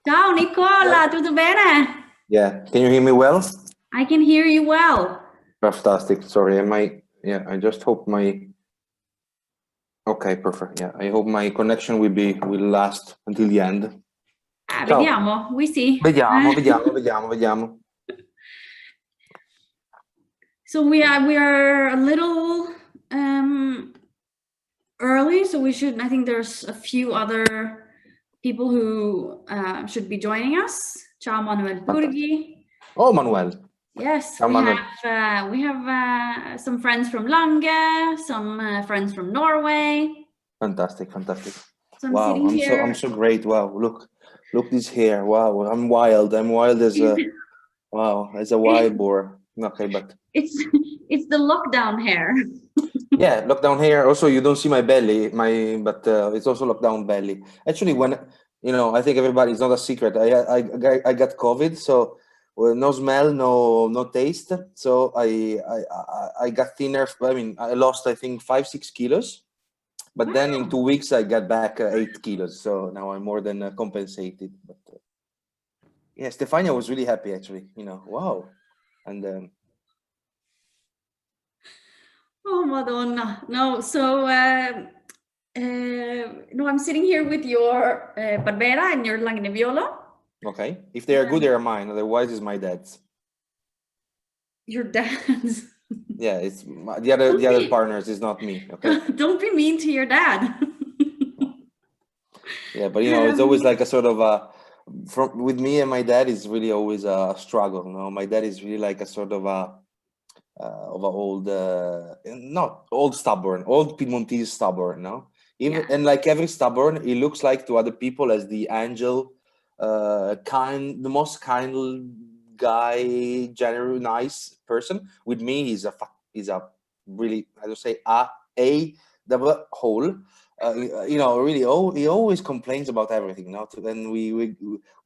Ciao Nicola, tutto bene? Yeah, can you hear me well? I can hear you well. Fantastic. Sorry, I just hope my. Okay, perfect. Yeah, I hope my connection will last until the end. Ciao. Vediamo, we see. Vediamo. So we are a little early, so I think there's a few other people who should be joining us. Ciao Manuel Purgi. Oh, Manuel. Yes, Ciao, Manuel. we have some friends from Lange, some friends from Norway. Fantastic. So I'm Wow, sitting here. I'm so great. Wow, look this hair. Wow, I'm wild as a as a wild boar. Okay, but it's the lockdown hair. yeah, lockdown hair. Also, you don't see my belly, but it's also lockdown belly. Actually, when I think everybody, it's not a secret. I got COVID, so well, no smell, no taste. So I got thinner. I mean, I lost I think 5-6 kilos, but then in 2 weeks I got back 8 kilos. So now I'm more than compensated. But yeah, Stefania was really happy actually. Wow, and. Oh, Madonna. No, so no, I'm sitting here with your Barbera and your Langneviolo. Okay, if they are good, they are mine. Otherwise, it's my dad's. Your dad's. Yeah, it's the other partners. Is not me. Okay. Don't be mean to your dad. Yeah, but it's always like a sort of with me and my dad is really always a struggle. My dad is really like a sort of a old, not old stubborn, old Piemontese stubborn. No, even Yeah. and like every stubborn, he looks like to other people as the angel, the most kind guy, general, nice person. With me, he's a really, I don't say a double hole. Really, he always complains about everything. Then we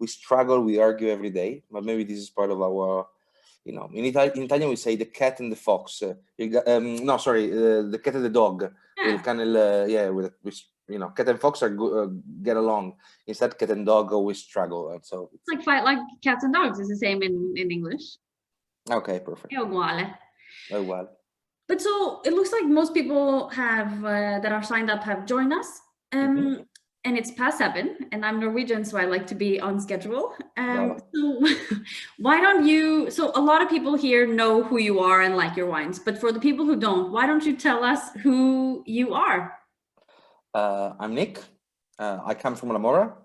struggle, we argue every day. But maybe this is part of our, in Italian we say the cat and the fox. No, sorry, the cat and the dog. Cat and fox get along. Instead, cat and dog always struggle, and so it's like fight like cats and dogs is the same in English. Okay, perfect. È uguale. Oh well. But so it looks like most people have that are signed up have joined us. And it's past 7, and I'm Norwegian, so I like to be on schedule. So why don't you? So a lot of people here know who you are and like your wines, but for the people who don't, why don't you tell us who you are? I'm Nick. I come from Lamora.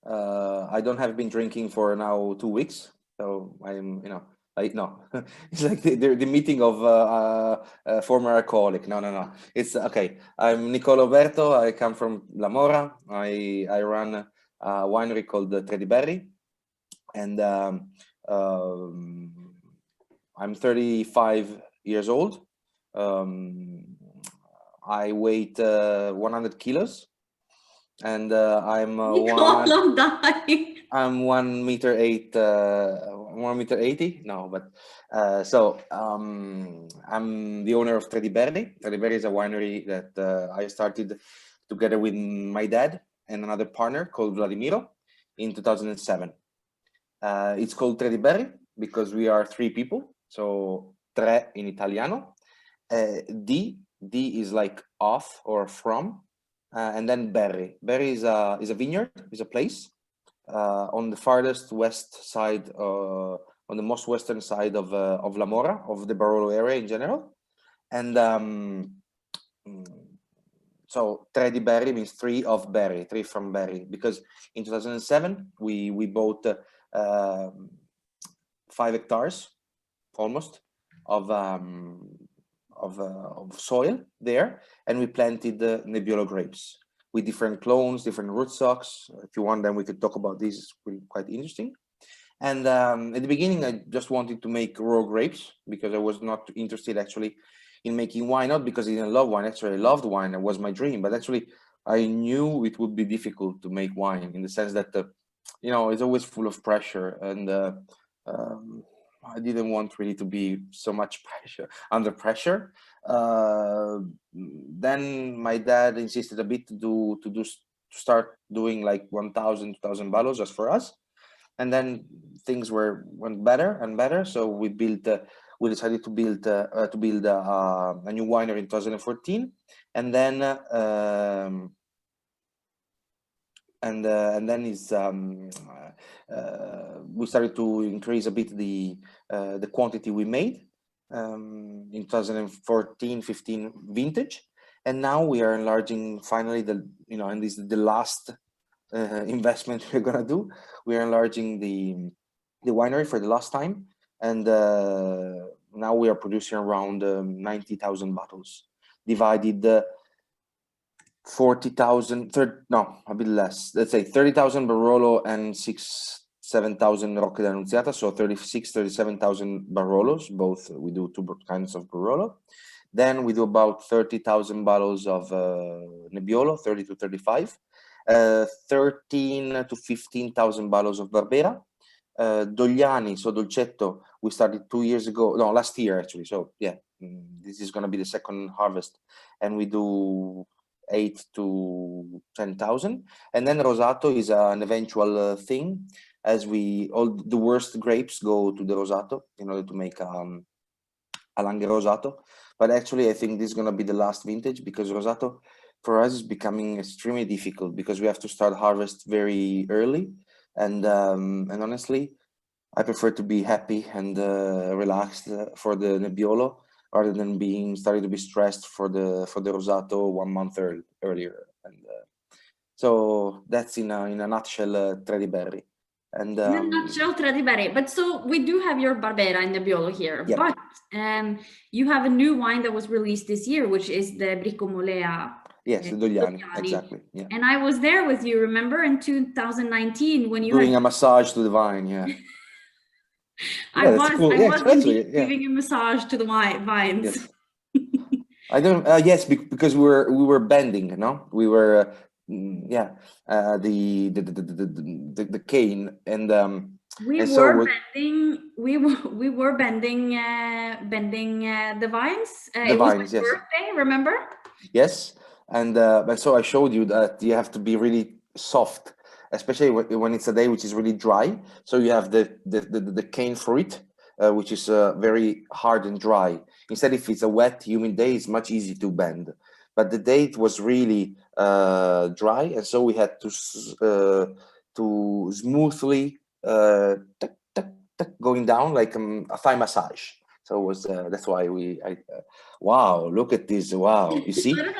I don't have been drinking for now 2 weeks, so I'm, no, it's like the meeting of former alcoholic. No. It's okay. I'm Nicola Oberto. I come from Lamora. I run a winery called Trediberri, and I'm 35 years old. I weigh 100 kilos, and I'm I'm 1 meter 8, 1 meter 80. No, but I'm the owner of Trediberri. Trediberri is a winery that I started together with my dad and another partner called Vladimiro in 2007. It's called Trediberri because we are 3 people. So tre in Italiano. D is like off or from, and then berry. Berry is a vineyard, is a place on the farthest west side, on the most western side of Lamora, of the Barolo area in general. And so Trediberri means 3 of berry, 3 from berry, because in 2007 we bought 5 hectares almost of soil there, and we planted the Nebbiolo grapes with different clones, different rootstocks. If you want, then we could talk about this. It's really quite interesting. And at the beginning, I just wanted to make raw grapes because I was not interested actually in making wine, not because I didn't love wine. Actually, I loved wine. It was my dream, but actually I knew it would be difficult to make wine in the sense that, it's always full of pressure, and I didn't want really to be so much under pressure. Then my dad insisted a bit to start doing like 1,000, 2,000 bottles just for us. And then things went better and better. So we decided to build a new winery in 2014, and then we started to increase a bit the quantity we made in 2014-15 vintage, and now we are enlarging finally and this is the last investment we're gonna do. We are enlarging the winery for the last time, and now we are producing around 90,000 bottles, divided 40,000, no, a bit less. Let's say 30,000 Barolo and 7,000 Rocca d'Annunziata, so 37,000 Barolos. Both we do two kinds of Barolo. Then we do about 30,000 bottles of Nebbiolo, 30 to 35. 13 to 15,000 bottles of Barbera. Dogliani, so Dolcetto, we started 2 years ago, no, last year actually. So yeah, this is going to be the second harvest, and we do 8 to 10,000. And then Rosato is an eventual thing, as all the worst grapes go to the Rosato in order to make a Langhe Rosato. But actually, I think this is going to be the last vintage, because Rosato for us is becoming extremely difficult, because we have to start harvest very early, and honestly, I prefer to be happy and relaxed for the Nebbiolo, rather than starting to be stressed for the Rosato 1 month earlier. And so that's in a nutshell Trediberri. And in a nutshell, Trediberri. But so we do have your Barbera and Nebbiolo here, yeah. But you have a new wine that was released this year, which is the Bricomolea. Yes, the Dogliani, exactly. Yeah. And I was there with you, remember, in 2019 when you doing a massage to the vine. Yeah. I was indeed giving a massage to the vines. Yes. I don't. Yes, because we were bending. No, we were. The cane, and we and were bending. We were bending the vines. It was my birthday. Remember? Yes, and so I showed you that you have to be really soft, especially when it's a day which is really dry. So you have the cane fruit, which is very hard and dry. Instead, if it's a wet, humid day, it's much easier to bend. But the day it was really dry, and so we had to smoothly going down like a thigh massage. So it was that's why wow, look at this! Wow, you see, I think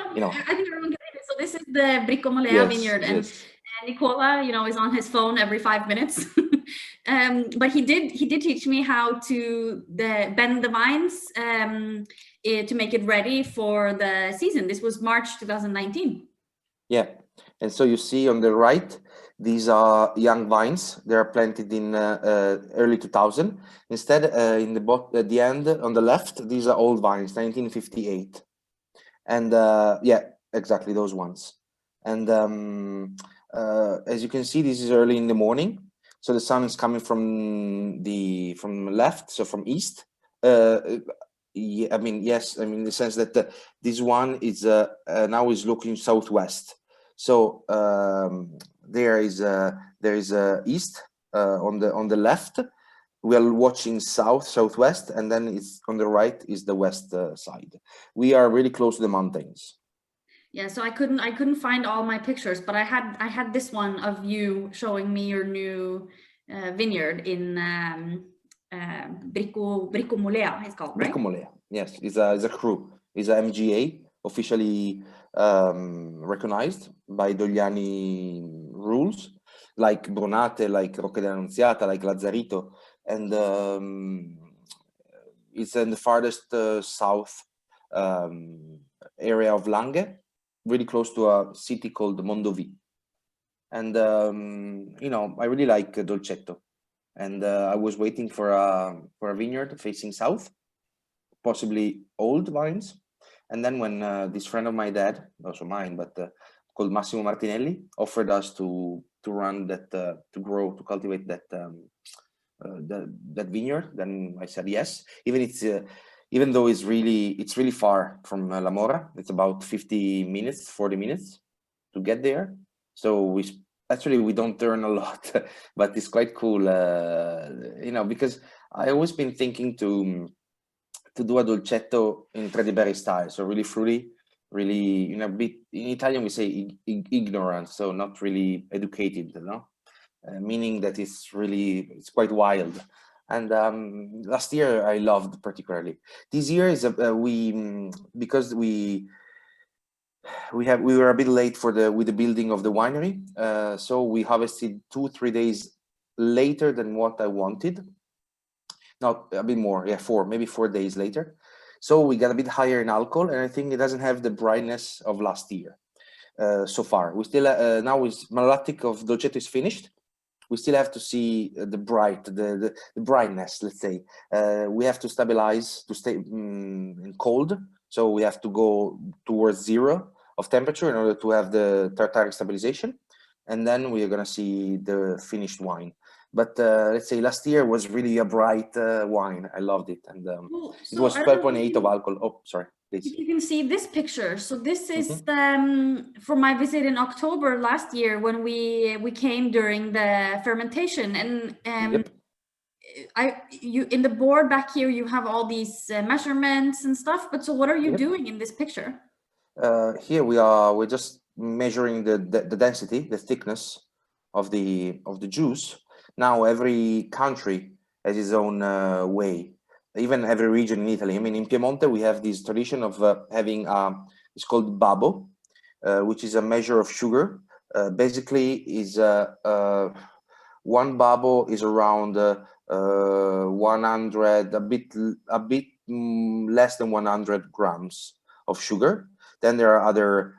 everyone can see it. So this is the Bricomolea vineyard, and Nicola, is on his phone every 5 minutes. But he did teach me how to bend the vines to make it ready for the season. This was March 2019. Yeah, and so you see on the right, these are young vines. They are planted in early 2000. Instead, at the end on the left, these are old vines, 1958, and yeah, exactly those ones. And as you can see, this is early in the morning. So the sun is coming from left, so from east. Yeah, I mean, yes, I mean in the sense that this one is now is looking southwest. So there is east on the left. We are watching southwest, and then it's on the right is the west side. We are really close to the mountains. Yeah, so I couldn't find all my pictures, but I had this one of you showing me your new vineyard in Bricomolea, it's called, right? Bricomolea, yes, it's a crew. It's a MGA, officially recognized by Dogliani rules, like Brunate, like Rocca d'Annunziata, like Lazzarito, and it's in the farthest south area of Langhe, really close to a city called Mondovì. And I really like Dolcetto, and I was waiting for a vineyard facing south, possibly old vines. And then when this friend of my dad, also mine, but called Massimo Martinelli, offered us to run that, to cultivate that that vineyard, then I said yes. Even though it's really far from La Mora, it's about 40 minutes to get there. So we don't earn a lot, but it's quite cool, you know, because I always been thinking to do a dolcetto in Trediberri style, so really fruity, really, you know, bit in Italian we say ignorant, so not really educated, you know, meaning that it's quite wild. And last year I loved particularly. This year is because we were a bit late with the building of the winery, so we harvested 2-3 days later than what I wanted. No, a bit more, yeah, 4 days later. So we got a bit higher in alcohol, and I think it doesn't have the brightness of last year so far. We still now is malolactic of dolcetto is finished. We still have to see the brightness, let's say. We have to stabilize to stay in cold, so we have to go towards 0 of temperature in order to have the tartaric stabilization, and then we are going to see the finished wine. But let's say last year was really a bright wine. I loved it, and it was 12.8 of alcohol. Oh, sorry, please. If you can see this picture, so this is for my visit in October last year when we came during the fermentation, and Yep. you in the board back here you have all these measurements and stuff. But so what are you doing in this picture? Here we're just measuring the density, the thickness of the juice. Now every country has its own way, even every region in Italy. I mean, in Piemonte we have this tradition of having it's called babbo, which is a measure of sugar. Basically, is one babbo is around 100, a bit less than 100 grams of sugar. Then there are other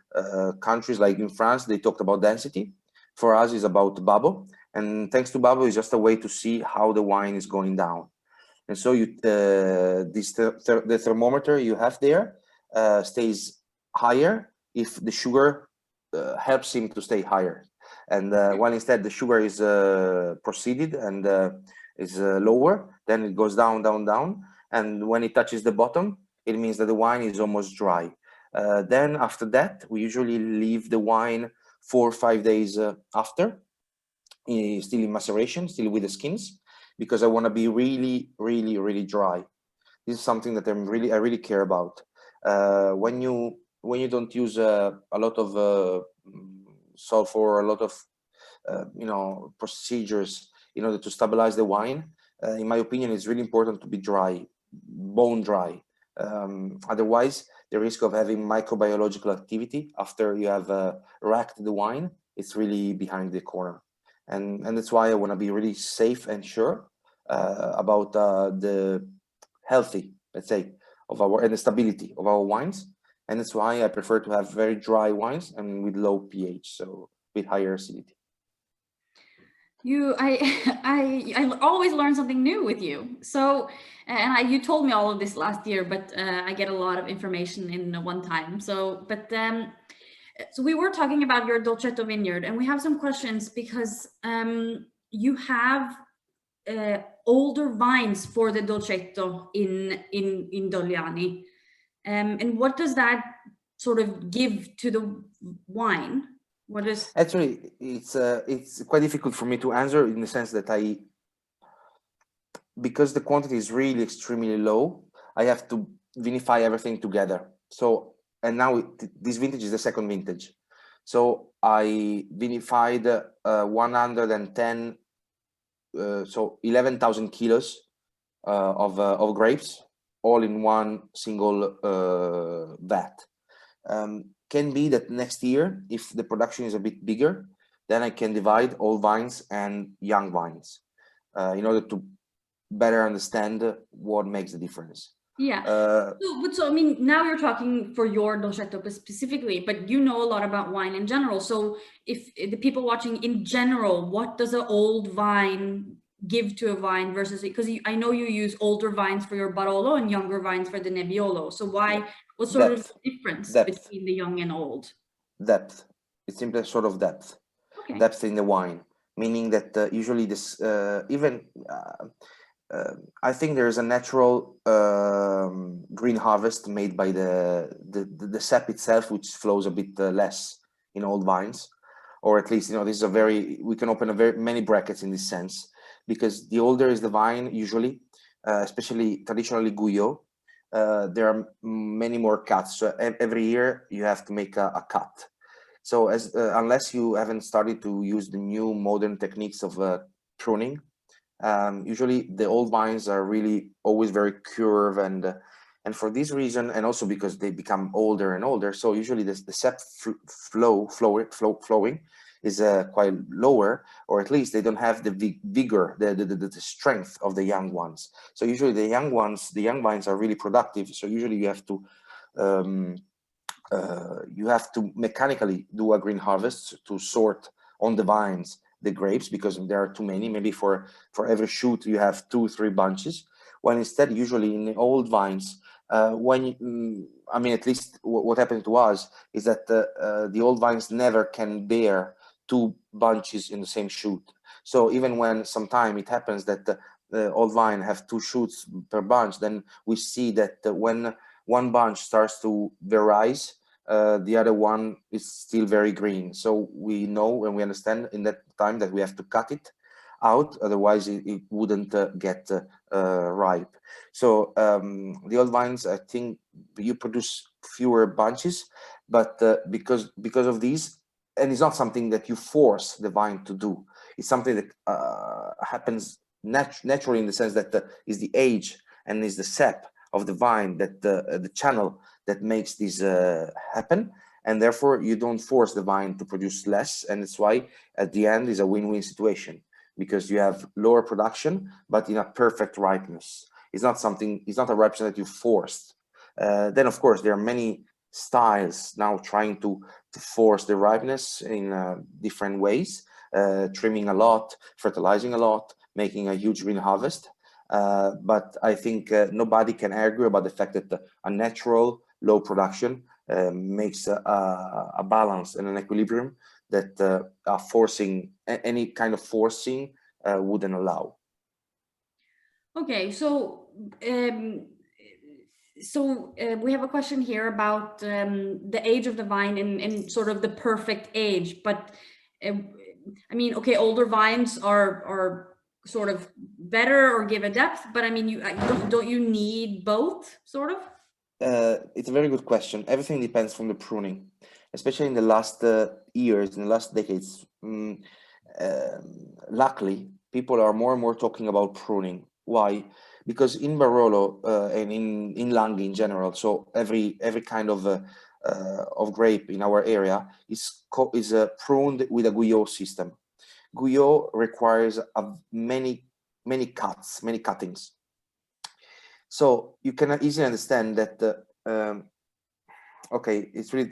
countries, like in France, they talked about density. For us, it's about babbo. And thanks to babbo, it's just a way to see how the wine is going down. And so the thermometer you have there stays higher if the sugar helps him to stay higher. And while instead the sugar is proceeded and is lower, then it goes down, down, down. And when it touches the bottom, it means that the wine is almost dry. Then after that, we usually leave the wine 4 or 5 days after, still in maceration, still with the skins, because I want to be really, really, really dry. This is something that I really care about. When you don't use a lot of sulfur, a lot of procedures in order to stabilize the wine, in my opinion, it's really important to be dry, bone dry. Otherwise, the risk of having microbiological activity after you have racked the wine, it's really behind the corner. And that's why I want to be really safe and sure about the healthy, let's say, and the stability of our wines. And that's why I prefer to have very dry wines and with low pH, so with higher acidity. I always learn something new with you. So, and you told me all of this last year, but I get a lot of information in one time. So, but so we were talking about your Dolcetto vineyard, and we have some questions because you have older vines for the Dolcetto in Dogliani, and what does that sort of give to the wine? What is actually it's quite difficult for me to answer, in the sense that because the quantity is really extremely low, I have to vinify everything together. So, and now this vintage is the second vintage. So I vinified 110, so 11,000 kilos of grapes, all in one single vat. Can be that next year, if the production is a bit bigger, then I can divide old vines and young vines in order to better understand what makes the difference. Yeah. So I mean, now you're talking for your Dolcetto specifically, but you know a lot about wine in general. So if the people watching in general, what does an old vine give to a vine versus, because I know you use older vines for your Barolo and younger vines for the Nebbiolo. So what sort of difference between the young and old? Depth. It's simply a sort of depth. Okay. Depth in the wine, meaning that usually this I think there is a natural green harvest made by the sap itself, which flows a bit less in old vines. or at least, this is a very, we can open many brackets in this sense, because the older is the vine, usually, especially traditionally Guyot, there are many more cuts. So every year you have to make a cut. So unless you haven't started to use the new modern techniques of pruning, usually the old vines are really always very curved, and for this reason, and also because they become older and older, so usually the sap flowing is quite lower, or at least they don't have the vigor, the strength of the young ones. So usually the young vines are really productive. So usually you have to mechanically do a green harvest to sort on the vines the grapes, because there are too many. Maybe for every shoot you have 2-3 bunches, when instead usually in the old vines, at least what happened to us is that the old vines never can bear 2 bunches in the same shoot. So even when sometime it happens that the old vine have 2 shoots per bunch, then we see that when one bunch starts to rise, the other one is still very green. So we know and we understand in that time that we have to cut it out, otherwise it wouldn't get ripe. So the old vines, I think you produce fewer bunches, but because of these, and it's not something that you force the vine to do. It's something that happens naturally, in the sense that is the age and is the sap of the vine, that the channel that makes this happen, and therefore you don't force the vine to produce less, and that's why at the end is a win-win situation, because you have lower production but in a perfect ripeness. It's not a ripeness that you forced. Then of course there are many styles now trying to force the ripeness in different ways, trimming a lot, fertilizing a lot, making a huge green harvest. But I think nobody can argue about the fact that a natural low production makes a balance and an equilibrium that forcing, any kind of forcing wouldn't allow. Okay, so we have a question here about the age of the vine and sort of the perfect age, but I mean, okay, older vines are sort of better or give a depth, but I mean, don't you need both, sort of? It's a very good question. Everything depends from the pruning, especially in the last years, in the last decades. Luckily, people are more and more talking about pruning. Why? Because in Barolo and in Langhe in general, so every kind of grape in our area is pruned with a Guyot system. Guyot requires many cuttings. So you can easily understand that, okay, it's really,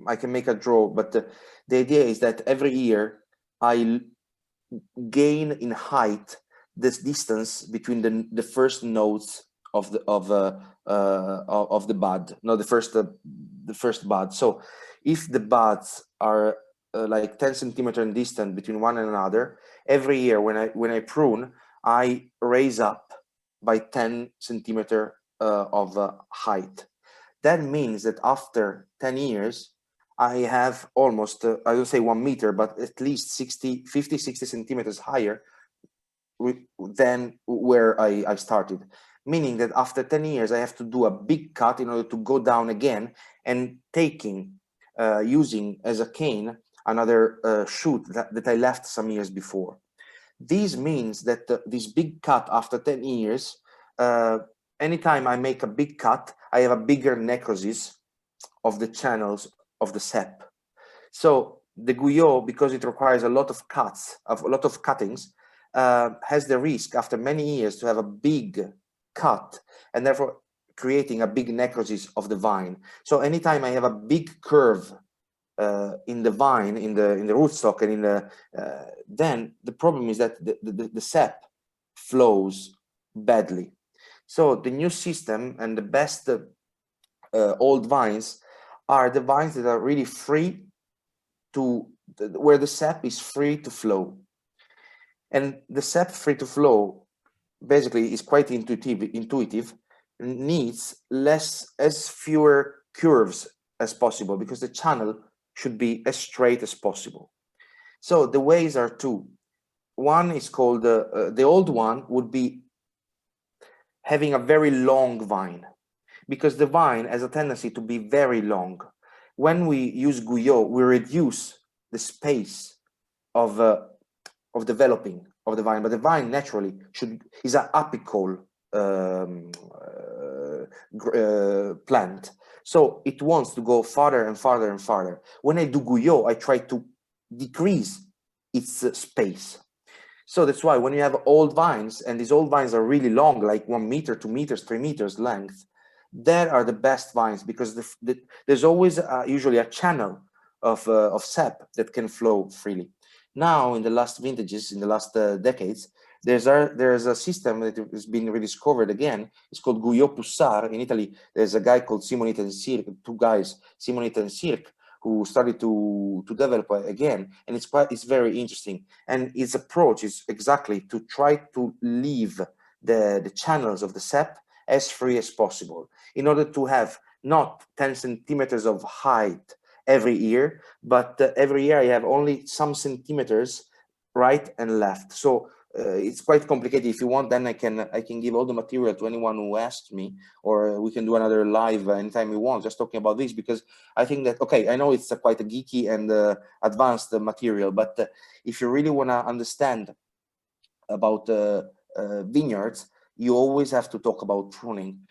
I can make a draw, but the idea is that every year I gain in height this distance between the first nodes of the bud, no, the first bud. So if the buds are like 10 centimeters distant between one and another, every year when I prune, I raise up by 10 centimeters of height. That means that after 10 years, I have almost, I don't say 1 meter, but at least 50, 60 centimeters higher than where I started. Meaning that after 10 years, I have to do a big cut in order to go down again, and using as a cane another shoot that I left some years before. This means that this big cut after 10 years, anytime I make a big cut, I have a bigger necrosis of the channels of the sap. So the Guyot, because it requires a lot of cuttings, has the risk after many years to have a big cut, and therefore creating a big necrosis of the vine. So anytime I have a big curve in the vine, in the rootstock, and then the problem is that the sap flows badly. So the new system and the best old vines are the vines that are really free to, where the sap is free to flow. And the sap free to flow basically is quite intuitive, needs fewer curves as possible, because the channel should be as straight as possible. So the ways are two. One is called, the old one would be having a very long vine, because the vine has a tendency to be very long. When we use guyot, we reduce the space of developing of the vine, but the vine naturally is an apical plant, so it wants to go farther and farther and farther. When I do guyot, I try to decrease its space. So that's why when you have old vines, and these old vines are really long, like 1 meter, 2 meters, 3 meters length, that are the best vines, because there's always usually a channel of sap that can flow freely. Now, in the last vintages, in the last decades, there's a system that has been rediscovered again. It's called Guyot Poussard. In Italy, there's a guy called Simonetta and Cirque, two guys, Simonetta and Cirque, who started to develop again, and it's very interesting. And its approach is exactly to try to leave the channels of the sap as free as possible, in order to have not 10 centimeters of height every year, but every year I have only some centimeters right and left. So it's quite complicated. If you want, then I can give all the material to anyone who asks me, or we can do another live anytime you want, just talking about this, because I think that, okay, I know it's quite a geeky and advanced material, but if you really want to understand about vineyards, you always have to talk about pruning.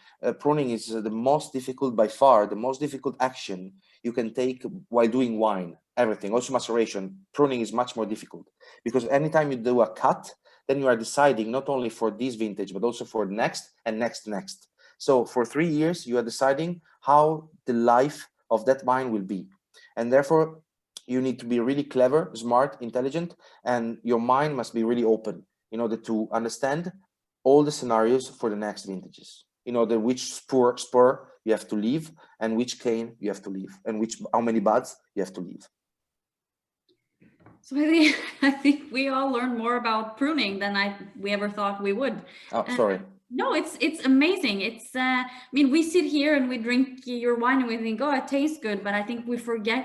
Pruning is the most difficult, by far, the most difficult action you can take while doing wine, everything, also maceration. Pruning is much more difficult, because anytime you do a cut, then you are deciding not only for this vintage, but also for next and next. So for 3 years, you are deciding how the life of that wine will be. And therefore, you need to be really clever, smart, intelligent, and your mind must be really open in order to understand all the scenarios for the next vintages, in order which spur you have to leave, and which cane you have to leave, and how many buds you have to leave. So I think we all learned more about pruning than we ever thought we would. Oh, sorry. No, it's amazing. It's I mean, we sit here and we drink your wine and we think, oh, it tastes good, but I think we forget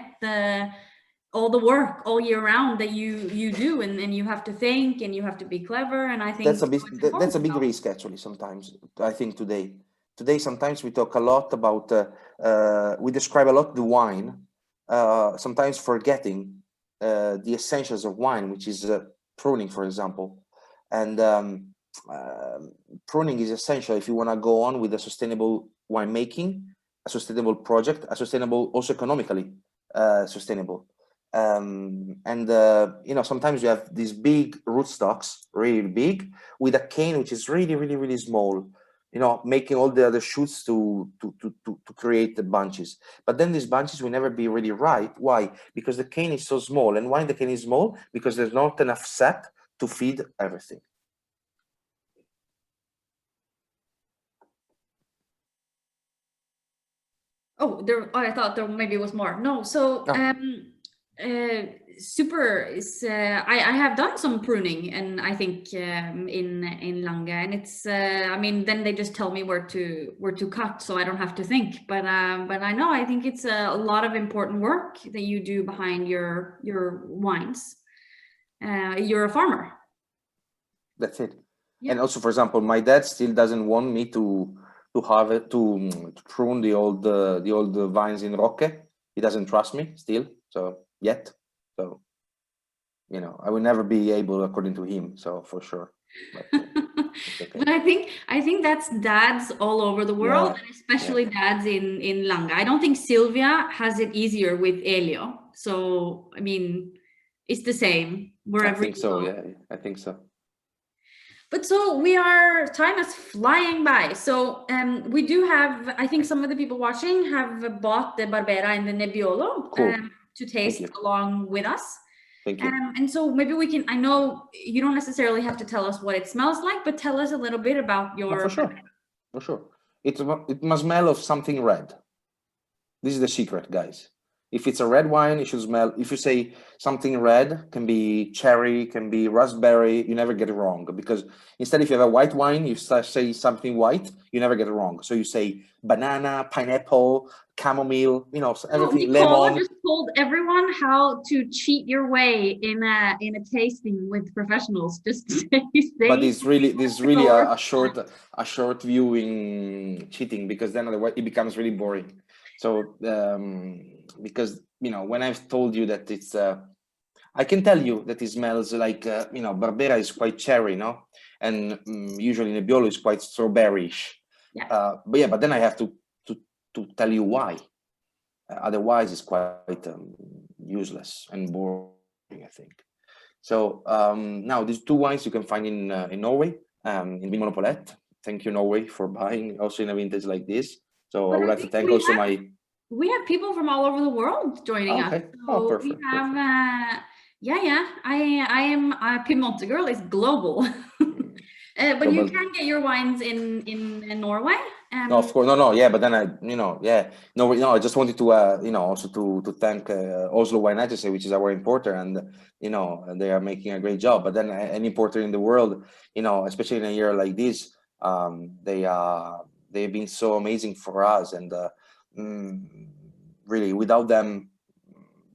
all the work all year round that you do, and you have to think, and you have to be clever. And I think that's a big risk, actually. Sometimes I think today sometimes we talk a lot about we describe a lot the wine, sometimes forgetting the essentials of wine, which is pruning, for example. And pruning is essential if you want to go on with a sustainable winemaking, a sustainable project, a sustainable, also economically sustainable. You know, sometimes you have these big rootstocks, really big, with a cane which is really small, you know, making all the other shoots to create the bunches. But then these bunches will never be really ripe. Why? Because the cane is so small. And why the cane is small? Because there's not enough sap to feed everything. Oh, I thought there maybe was more. No, so super is I have done some pruning, and I think in Lange, and it's I mean, then they just tell me where to cut, so I don't have to think. But I know, I think it's a lot of important work that you do behind your wines. You're a farmer. That's it. Yeah. And also, for example, my dad still doesn't want me to prune the old vines in Rocche. He doesn't trust me still, so yet. So, you know, I will never be able, according to him. So for sure. But, okay. But I think that's dads all over the world, and especially dads in Lange. I don't think Silvia has it easier with Elio. So I mean, it's the same wherever. I think so. Yeah, I think so. But so time is flying by. So we do have, I think some of the people watching have bought the Barbera and the Nebbiolo to taste along with us. Thank you. And so maybe we can, I know you don't necessarily have to tell us what it smells like, but tell us a little bit about your... No, for sure. It must smell of something red. This is the secret, guys. If it's a red wine, it should smell. If you say something red, can be cherry, can be raspberry, you never get it wrong. Because instead, if you have a white wine, you say something white, you never get it wrong. So you say banana, pineapple, chamomile, you know, everything, Nicola lemon. just told everyone how to cheat your way in a tasting with professionals. Just But this is really a short viewing cheating, because then otherwise it becomes really boring. So because, you know, when I've told you that it's I can tell you that it smells like you know, Barbera is quite cherry, no, and usually Nebbiolo is quite strawberryish. Yeah. But then I have to tell you why. Otherwise, it's quite useless and boring, I think. So now these two wines you can find in Norway, in Piemonte. Thank you, Norway, for buying also in a vintage like this. So I would like to thank also we have people from all over the world joining us. So perfect. We have I am a Piemontegirl is global. But you can get your wines in Norway. No, of course, no, yeah, but then I just wanted to, you know, also to thank Oslo Wine Agency, which is our importer, and you know, they are making a great job. But then any importer in the world, you know, especially in a year like this, they've been so amazing for us, and really, without them,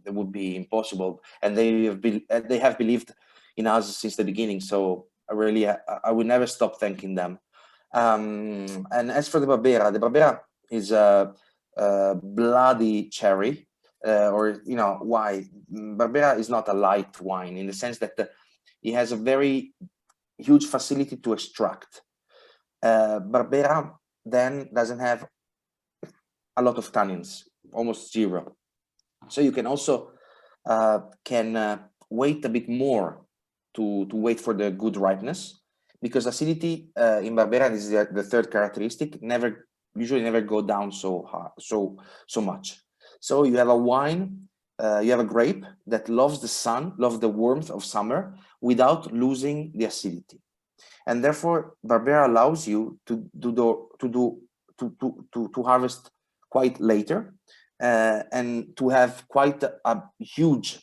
it would be impossible. And they have believed in us since the beginning. So I would never stop thanking them. And as for the Barbera is a bloody cherry, or, you know, why? Barbera is not a light wine in the sense that it has a very huge facility to extract. Barbera then doesn't have a lot of tannins, almost zero. So you can also wait a bit more to wait for the good ripeness, because acidity in Barbera, this is the third characteristic, usually never go down so much. So you have a wine, you have a grape that loves the sun, loves the warmth of summer without losing the acidity, and therefore Barbera allows you to harvest quite later, and to have quite a huge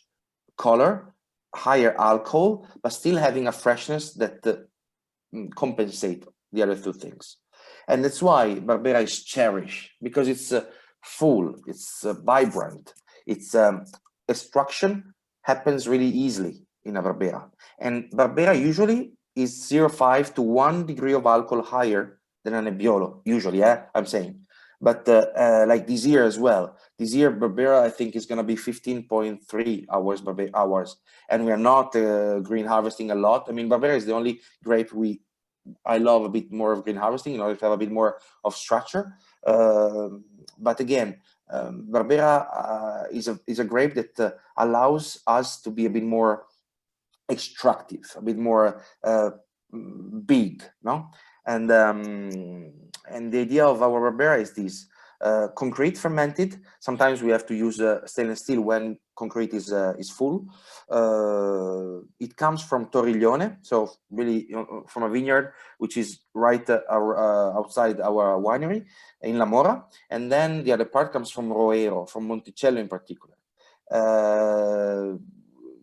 color, higher alcohol, but still having a freshness that compensate the other two things. And that's why Barbera is cherished, because it's full, it's vibrant, it's extraction happens really easily in a Barbera. And Barbera usually is 0.5 to 1 degree of alcohol higher than a Nebbiolo, usually, I'm saying. But like this year as well, this year Barbera I think is going to be 15.3 hours, and we are not green harvesting a lot. I mean, Barbera is the only grape I love a bit more of green harvesting in order to have a bit more of structure. But again, Barbera is a grape that allows us to be a bit more extractive, a bit more big, no? And the idea of our Barbera is this: concrete fermented. Sometimes we have to use stainless steel when concrete is full. It comes from Torriglione, so really, you know, from a vineyard which is right outside our winery in La Mora, and then the other part comes from Roero, from Monticello in particular.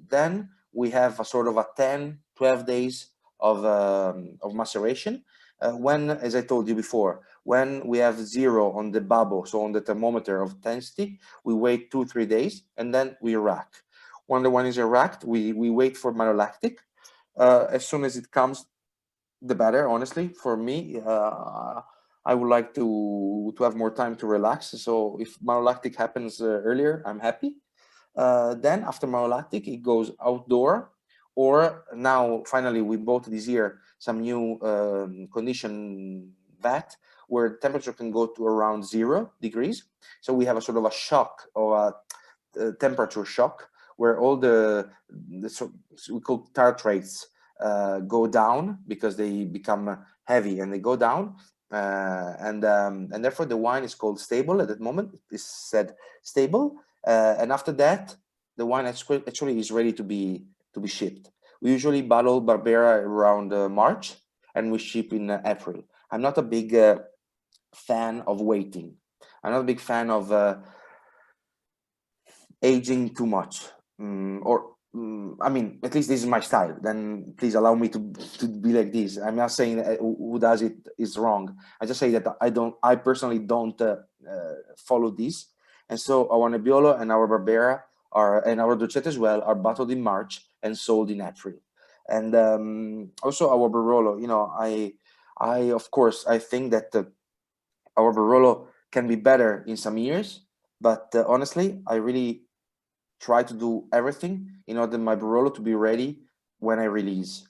Then we have a sort of a 10-12 days of maceration. When, as I told you before, when we have 0 on the bubble, so on the thermometer of intensity, we wait 2-3 days, and then we rack. When the wine is racked, we wait for malolactic. As soon as it comes, the better, honestly, for me. I would like to have more time to relax. So if malolactic happens earlier, I'm happy. Then after malolactic, it goes outdoor. Or now, finally, we bought this year some new condition vat where temperature can go to around 0 degrees. So we have a sort of a shock, or a temperature shock, where all so we call tartrates go down because they become heavy and they go down. And therefore the wine is called stable at that moment. It's said stable. And after that, the wine actually is ready to be shipped. We usually bottle Barbera around March, and we ship in April. I'm not a big fan of waiting. I'm not a big fan of aging too much, I mean, at least this is my style. Then please allow me to be like this. I'm not saying that who does it is wrong. I just say that I personally don't follow this. And so our Nebbiolo and our Barbera and our Dolcetto as well are bottled in March and sold in April. And also our Barolo, you know, I of course, I think that our Barolo can be better in some years, but honestly, I really try to do everything in order my Barolo to be ready when I release.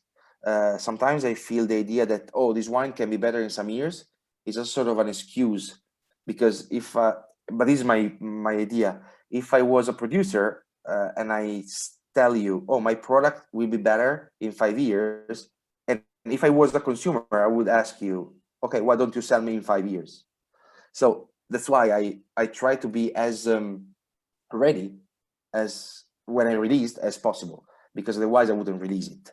Sometimes I feel the idea that, oh, this wine can be better in some years is a sort of an excuse, because if, but this is my idea. If I was a producer and I tell you, oh, my product will be better in 5 years, and if I was a consumer, I would ask you, okay, why don't you sell me in 5 years? So that's why I try to be as ready as when I released as possible, because otherwise I wouldn't release it.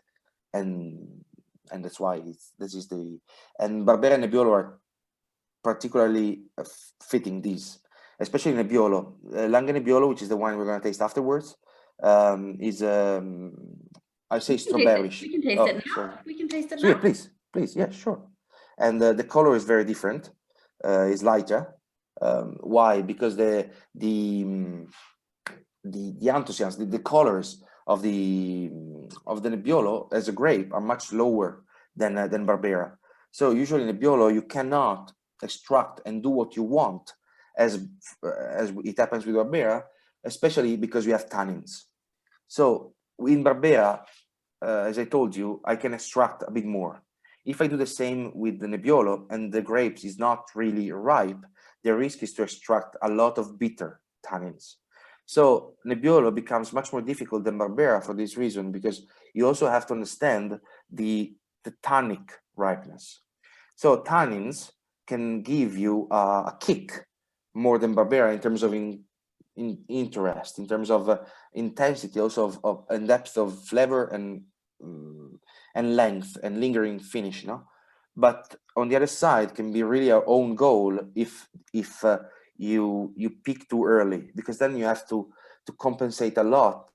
And that's why this is the, and Barbera and Nebbiolo are particularly fitting these, especially Nebbiolo. Langhe Nebbiolo, which is the wine we're going to taste afterwards, is I say strawberry-ish. We can taste it now. Sorry. We can taste it So now. yeah, please, yeah, sure. And the color is very different. It's lighter. Why? Because the anthocyans, the colors of the Nebbiolo as a grape are much lower than Barbera. So usually Nebbiolo you cannot extract and do what you want as it happens with Barbera, especially because you have tannins. So in Barbera, as I told you, I can extract a bit more. If I do the same with the Nebbiolo and the grapes is not really ripe, the risk is to extract a lot of bitter tannins. So Nebbiolo becomes much more difficult than Barbera for this reason, because you also have to understand the tannic ripeness. So tannins can give you a kick more than Barbera in terms of interest, in terms of intensity, also of and depth of flavor and length and lingering finish, you know. But on the other side can be really our own goal if you peak too early, because then you have to compensate a lot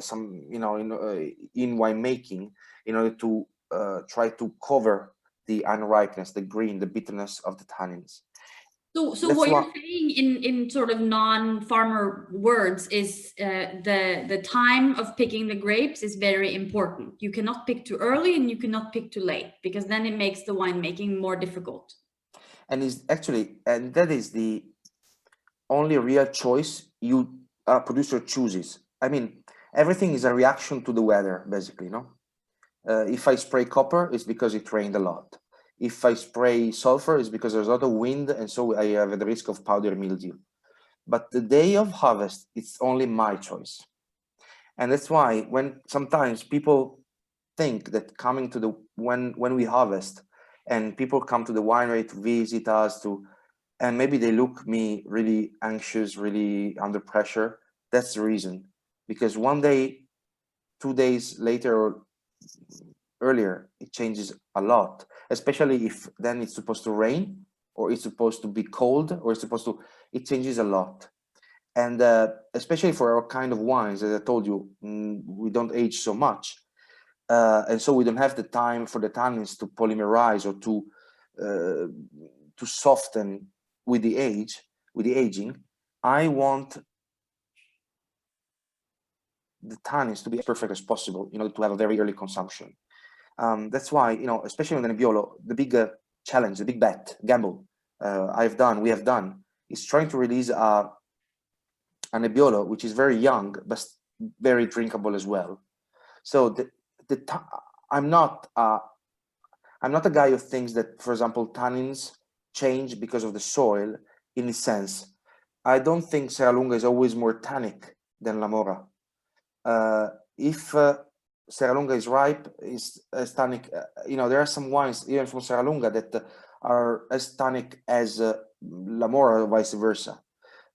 some, you know, in winemaking in order to try to cover the unripeness, the green, the bitterness of the tannins. So what you're saying in sort of non-farmer words is the time of picking the grapes is very important. You cannot pick too early and you cannot pick too late, because then it makes the winemaking more difficult. And is actually, and that is the only real choice you producer chooses. I mean, everything is a reaction to the weather, basically, no? If I spray copper, it's because it rained a lot. If I spray sulfur, it's because there's a lot of wind, and so I have the risk of powder mildew. But the day of harvest, it's only my choice. And that's why when sometimes people think that coming to the, when we harvest and people come to the winery to visit us, and maybe they look me really anxious, really under pressure, that's the reason. Because one day, 2 days later or earlier, it changes a lot, especially if then it's supposed to rain or it's supposed to be cold or it's supposed to, it changes a lot. And especially for our kind of wines, as I told you, we don't age so much. And so we don't have the time for the tannins to polymerize or to soften with the aging. I want the tannins to be as perfect as possible in order to have a very early consumption. That's why, you know, especially on the Nebbiolo, the big challenge, the big bet, gamble we have done, is trying to release a Nebbiolo which is very young but very drinkable as well. So I'm not a guy who thinks that, for example, tannins change because of the soil. In a sense, I don't think Serralunga is always more tannic than Lamora. If Serralunga is ripe, is as tannic. You know, there are some wines even from Serralunga that are as tannic as Lamora, or vice versa.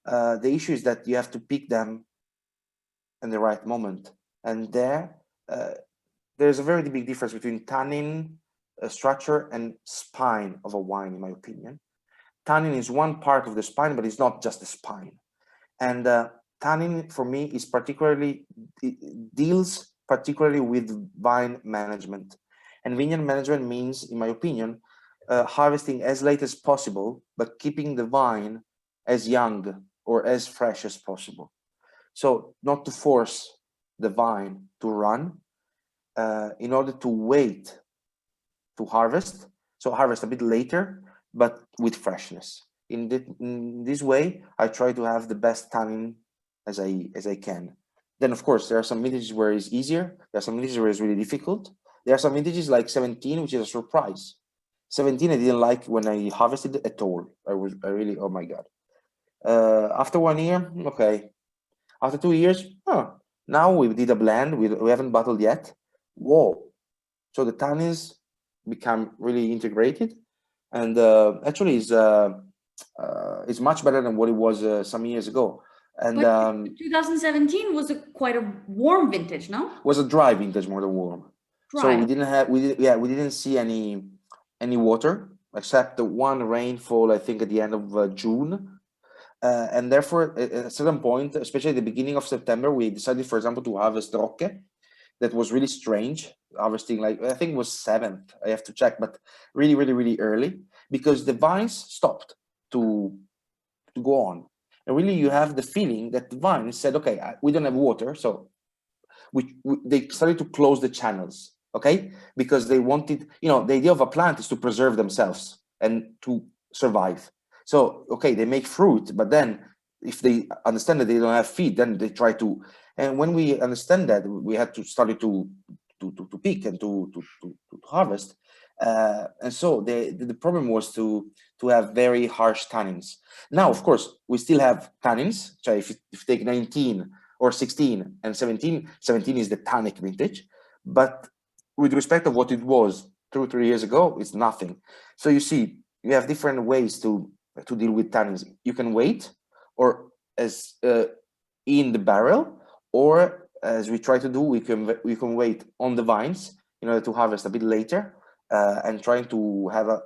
The issue is that you have to pick them in the right moment, and there's a very big difference between tannin structure and spine of a wine, in my opinion. Tannin is one part of the spine, but it's not just the spine. And tannin for me is deals particularly with vine management. And vineyard management means, in my opinion, harvesting as late as possible, but keeping the vine as young or as fresh as possible. So not to force the vine to run in order to wait to harvest. So harvest a bit later, but with freshness. In this way, I try to have the best tannin as I can. Then, of course, there are some vintages where it's easier. There are some vintages where it's really difficult. There are some vintages like 17, which is a surprise. 17, I didn't like when I harvested it at all. I really, oh my God. After 1 year, okay. After 2 years, now we did a blend. We haven't bottled yet. Whoa. So the tannins become really integrated. And actually, it's much better than what it was some years ago. And but 2017 was quite a warm vintage, no? Was a dry vintage more than warm. Dry. So we didn't see any water except the one rainfall, I think, at the end of June. And therefore, at a certain point, especially at the beginning of September, we decided, for example, to harvest Rocche. That was really strange, harvesting, like, I think it was 7th, I have to check, but really, really, really early, because the vines stopped to go on. And really, you have the feeling that the vines said, okay, we don't have water, so they started to close the channels, okay? Because they wanted, the idea of a plant is to preserve themselves and to survive. So, okay, they make fruit, but then if they understand that they don't have feed, then they try to, and when we understand that, we had to start to pick and to harvest. And so the problem was to have very harsh tannins. Now, of course, we still have tannins. So if you take 19 or 16 and 17 is the tannic vintage, but with respect of what it was 2 or 3 years ago, it's nothing. So you see, you have different ways to deal with tannins. You can wait, or as in the barrel, or as we try to do, we can wait on the vines in order to harvest a bit later, and trying to have a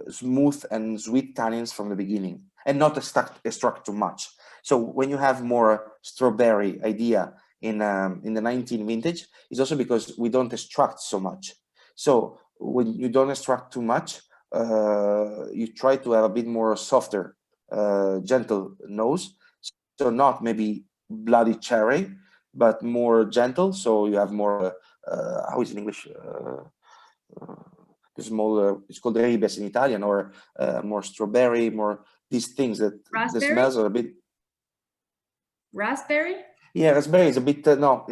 smooth and sweet tannins from the beginning, and not extract too much. So when you have more strawberry idea in the 19 vintage, it's also because we don't extract so much. So when you don't extract too much, you try to have a bit more softer, gentle nose. So not maybe bloody cherry, but more gentle. So you have more, how is it in English? The small, it's called ribes in Italian, or more strawberry, more these things that the smells are a bit. Raspberry? Yeah, raspberry is a bit, no,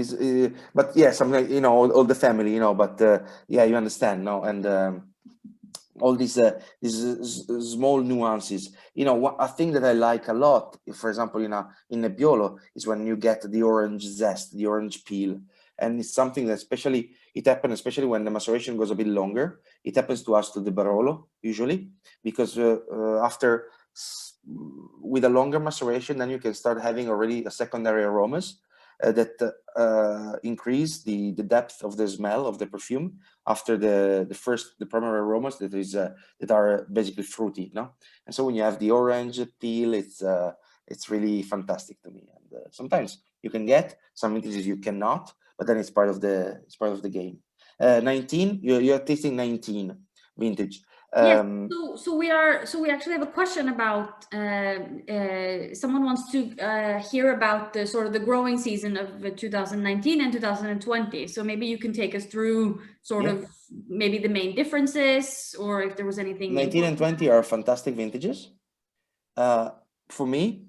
but yeah, something, all the family, but yeah, you understand, no? And all these small nuances, a thing that I like a lot, for example, in Nebbiolo, is when you get the orange zest, the orange peel. And it's something that it happens especially when the maceration goes a bit longer. It happens to us, to the Barolo, usually, because after, with a longer maceration, then you can start having already a secondary aromas that increase the depth of the smell of the perfume after the primary aromas that are basically fruity, no? And so when you have the orange peel, it's really fantastic to me. And sometimes you can get some vintages you cannot, but then it's part of the game. 19, you're tasting 19 vintage. Yes. So we actually have a question about someone wants to hear about the sort of the growing season of 2019 and 2020. So maybe you can take us through sort of maybe the main differences, or if there was anything. 19 and 20 are fantastic vintages. For me,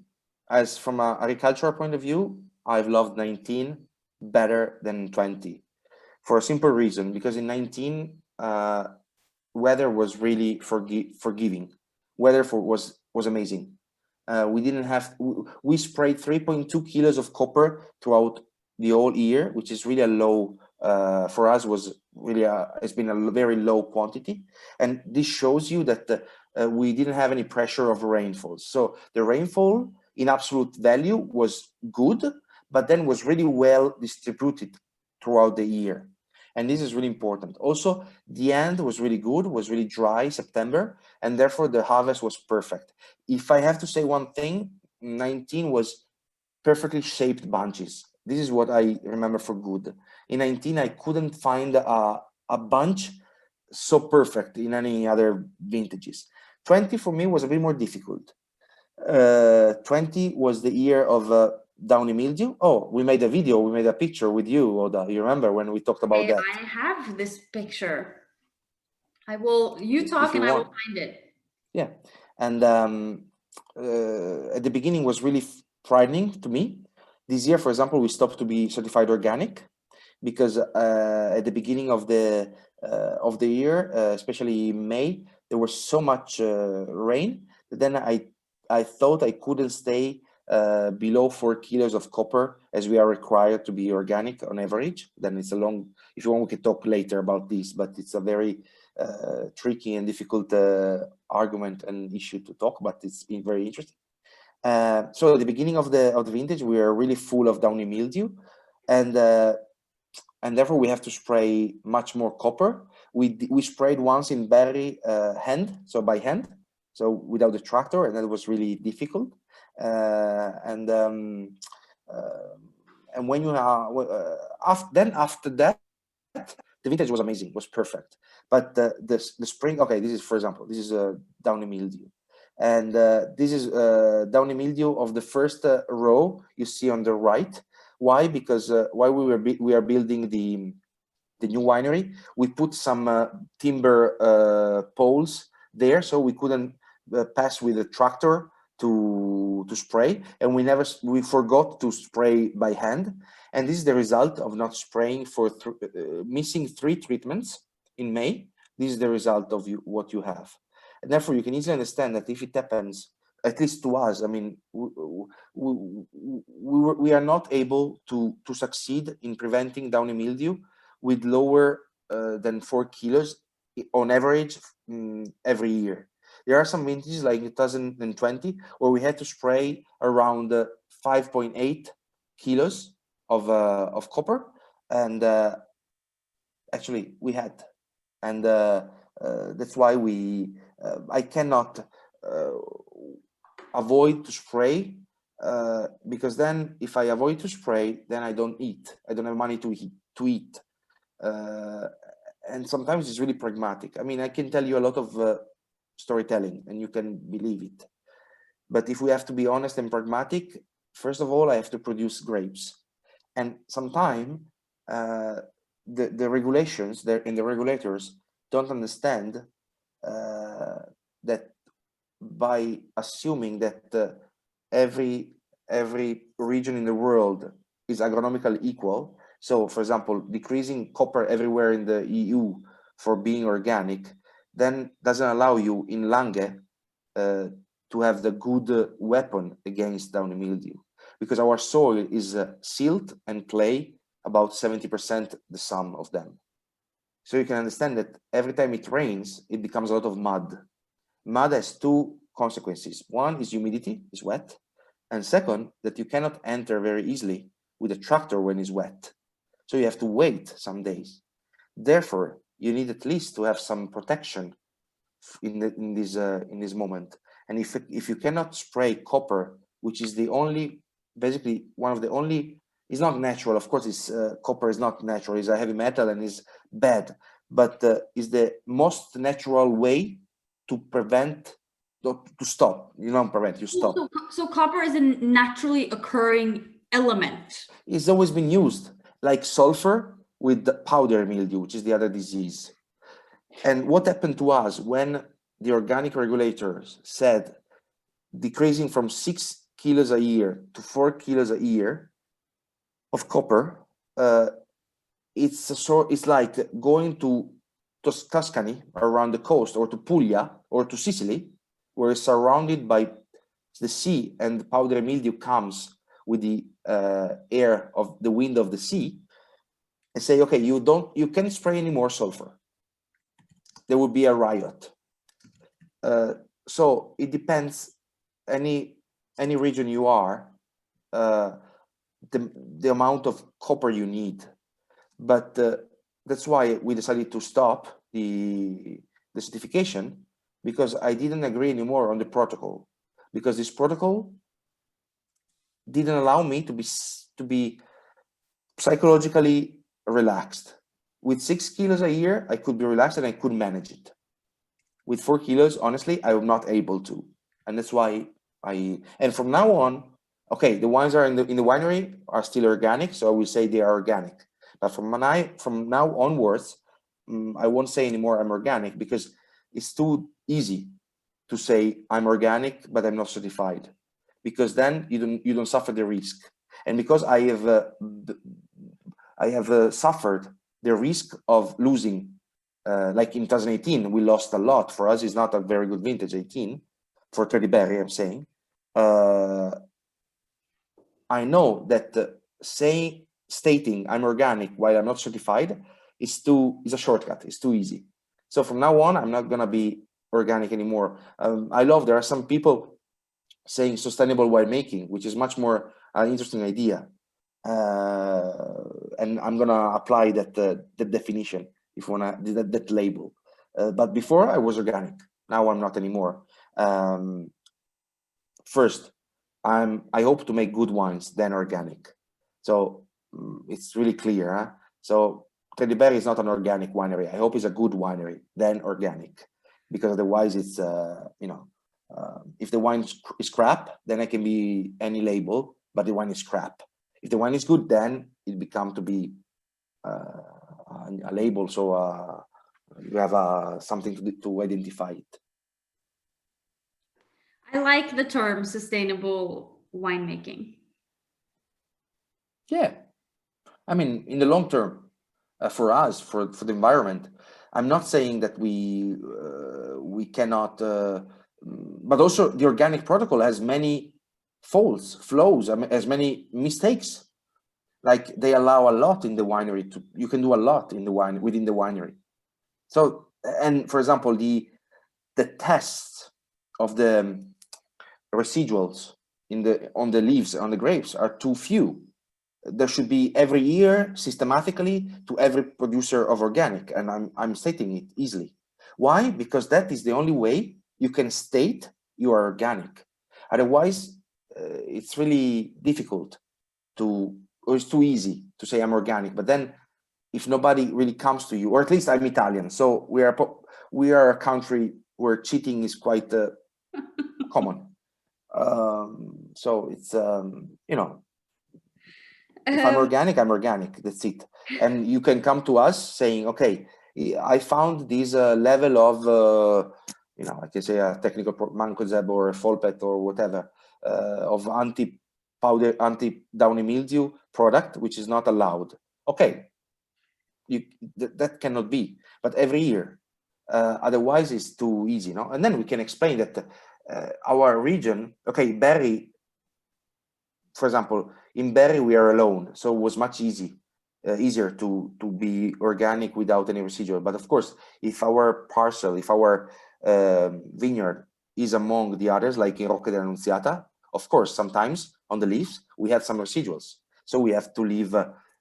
as from an agricultural point of view, I've loved 19 better than 20, for a simple reason, because in 19 weather was really forgiving. Weather was amazing. We sprayed 3.2 kilos of copper throughout the whole year, which is really a low, for us was really it's been a very low quantity. And this shows you that we didn't have any pressure of rainfalls. So the rainfall in absolute value was good, but then was really well distributed throughout the year. And this is really important. Also, the end was really good, was really dry, September, and therefore the harvest was perfect. If I have to say one thing, 19 was perfectly shaped bunches. This is what I remember for good. In 19, I couldn't find a bunch so perfect in any other vintages. 20 for me was a bit more difficult. 20 was the year of downy mildew. Oh, we made a video, we made a picture with you, Oda. You remember when we talked about that? I have this picture. You talk and I will find it. Yeah, and at the beginning was really frightening to me. This year, for example, we stopped to be certified organic because at the beginning of the year, especially May, there was so much rain that then I thought I couldn't stay below 4 kilos of copper as we are required to be organic on average. Then it's a long, if you want, we can talk later about this, but it's a very tricky and difficult argument and issue to talk, but it's been very interesting. So at the beginning of the vintage, we are really full of downy mildew, and therefore we have to spray much more copper. We sprayed once in berry hand, so by hand, so without the tractor, and that was really difficult. And when you are after that, the vintage was amazing, was perfect. But the spring, okay, this is, for example, this is a downy mildew, and this is downy mildew of the first row you see on the right. Why? Because while we are building the new winery, we put some timber poles there, so we couldn't pass with a tractor to spray, and we forgot to spray by hand. And this is the result of not spraying for missing 3 treatments in May. This is the result of what you have. And therefore, you can easily understand that if it happens, at least to us, I mean, we are not able to succeed in preventing downy mildew with lower than 4 kilos on average every year. There are some vintages like 2020 where we had to spray around 5.8 kilos of copper, and actually we had, and that's why I cannot avoid to spray, because then if I avoid to spray, then I don't eat. I don't have money to eat. And sometimes it's really pragmatic. I mean, I can tell you a lot of storytelling and you can believe it. But if we have to be honest and pragmatic, first of all, I have to produce grapes. And sometimes the regulations and the regulators don't understand that by assuming that every region in the world is agronomically equal. So, for example, decreasing copper everywhere in the EU for being organic, then doesn't allow you in Lange to have the good weapon against downy mildew, because our soil is silt and clay, about 70% the sum of them. So you can understand that every time it rains, it becomes a lot of mud. Mud has 2 consequences. One is humidity, is wet. And second, that you cannot enter very easily with a tractor when it's wet. So you have to wait some days. Therefore, you need at least to have some protection in this moment. And if you cannot spray copper, which is basically one of the only, it's not natural, of course, it's copper is not natural, it's a heavy metal and is bad, but is the most natural way to prevent, to stop, you don't prevent, you stop. So copper is a naturally occurring element. It's always been used, like sulfur with the powder mildew, which is the other disease. And what happened to us when the organic regulators said decreasing from 6 kilos a year to 4 kilos a year of copper, it's like going to Tuscany around the coast, or to Puglia, or to Sicily, where it's surrounded by the sea, and the powdery mildew comes with the air of the wind of the sea, and say, okay, you can't spray any more sulfur. There will be a riot. So it depends, any region you are, the amount of copper you need. But that's why we decided to stop the certification, because I didn't agree anymore on the protocol, because this protocol didn't allow me to be psychologically relaxed. With 6 kilos a year, I could be relaxed and I could manage it. With 4 kilos, honestly, I am not able to, and that's why and from now on, okay, the wines are in the winery are still organic, so I will say they are organic. But from now onwards, I won't say anymore I'm organic, because it's too easy to say I'm organic but I'm not certified, because then you don't suffer the risk. And because I have suffered the risk of losing, like in 2018, we lost a lot. For us, it's not a very good vintage 18 for Trediberri, I'm saying. I know that stating I'm organic while I'm not certified is a shortcut. It's too easy. So from now on, I'm not gonna be organic anymore. I love, there are some people saying sustainable winemaking, which is much more interesting idea. And I'm gonna apply that definition, if you wanna, that label. But before I was organic, now I'm not anymore. First, I hope to make good wines, then organic. So it's really clear. Huh? So Trediberri is not an organic winery. I hope it's a good winery, then organic, because otherwise it's if the wine is crap, then I can be any label, but the wine is crap. If the wine is good, then it becomes to be a label. So you have something to identify it. I like the term sustainable winemaking. Yeah, I mean, in the long term, for us, for the environment, I'm not saying that we cannot, but also the organic protocol has many faults, flaws, has many mistakes. Like they allow a lot in the winery you can do a lot in the within the winery. So, and for example, the tests of the residuals on the leaves, on the grapes, are too few. There should be every year systematically to every producer of organic, and I'm stating it easily. Why? Because that is the only way you can state you are organic. Otherwise, it's really difficult or it's too easy to say I'm organic. But then, if nobody really comes to you, or at least I'm Italian, so we are a country where cheating is quite common. So it's if I'm organic, I'm organic. That's it. And you can come to us saying, okay, I found this level of, I can say a technical mancozeb or a folpet or whatever, of anti-downy mildew product, which is not allowed. Okay, that cannot be. But every year, otherwise it's too easy, no? And then we can explain that our region, okay, berry, for example, in berry we are alone, so it was much easier to be organic without any residual. But of course, if our parcel, if our vineyard is among the others, like in Rocca dell'Annunziata, of course, sometimes on the leaves we have some residuals, so we have to leave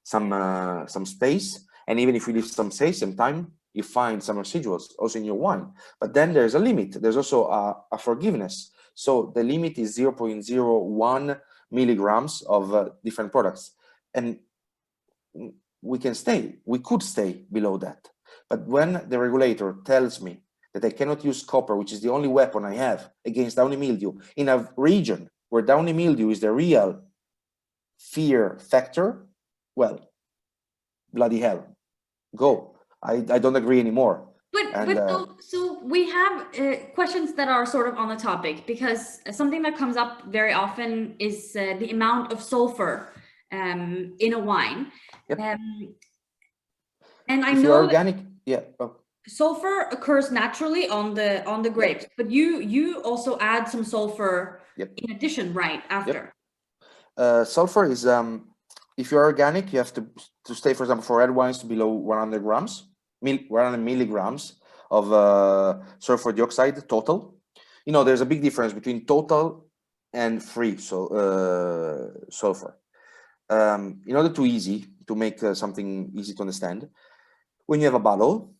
some space. And even if we leave some space, sometimes you find some residuals also in your wine. But then there's a limit. There's also a forgiveness. So the limit is 0.01 milligrams of different products, and we could stay below that. But when the regulator tells me that I cannot use copper, which is the only weapon I have against downy mildew, in a region where downy mildew is the real fear factor, well, bloody hell, go. I don't agree anymore. So we have questions that are sort of on the topic, because something that comes up very often is the amount of sulfur in a wine. Yep. And I if know you're organic, yeah. Sulfur occurs naturally on the grapes, yep. But you also add some sulfur, yep, in addition, right after. Yep. Sulfur is if you're organic, you have to stay, for example, for red wines, to below 100 milligrams of sulfur dioxide total. There's a big difference between total and free sulfur. In order to make something easy to understand, when you have a bottle,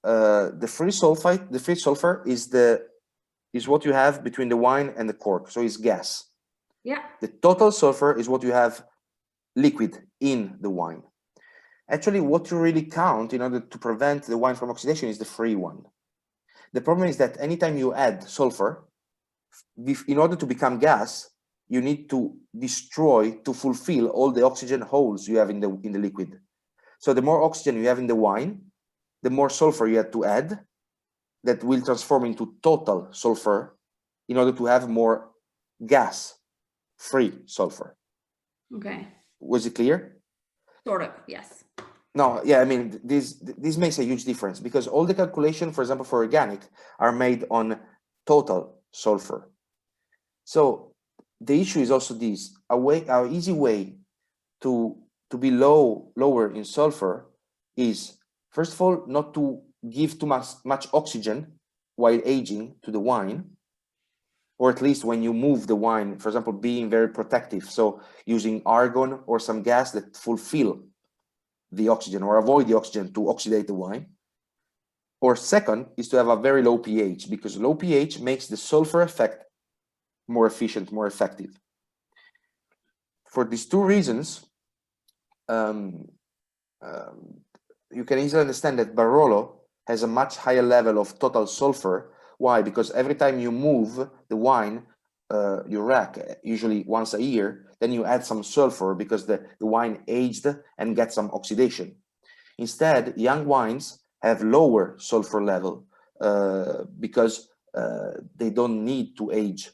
the free sulfur is what you have between the wine and the cork, so it's gas. Yeah. The total sulfur is what you have liquid in the wine. Actually, what you really count in order to prevent the wine from oxidation is the free one. The problem is that anytime you add sulfur, in order to become gas, you need to destroy, to fulfill all the oxygen holes you have in the liquid. So the more oxygen you have in the wine, the more sulfur you have to add, that will transform into total sulfur in order to have more gas-free sulfur. Okay. Was it clear? Sort of, yes. No, yeah, I mean, this makes a huge difference because all the calculations, for example, for organic, are made on total sulfur. So the issue is also this: our easy way to be lower in sulfur is, first of all, not to give too much oxygen while aging to the wine, or at least when you move the wine, for example, being very protective, so using argon or some gas that fulfill the oxygen or avoid the oxygen to oxidate the wine. Or second is to have a very low pH, because low pH makes the sulfur effect more efficient, more effective. For these two reasons, you can easily understand that Barolo has a much higher level of total sulfur. Why? Because every time you move the wine, you rack, usually once a year, then you add some sulfur because the wine aged and gets some oxidation. Instead, young wines have lower sulfur level because they don't need to age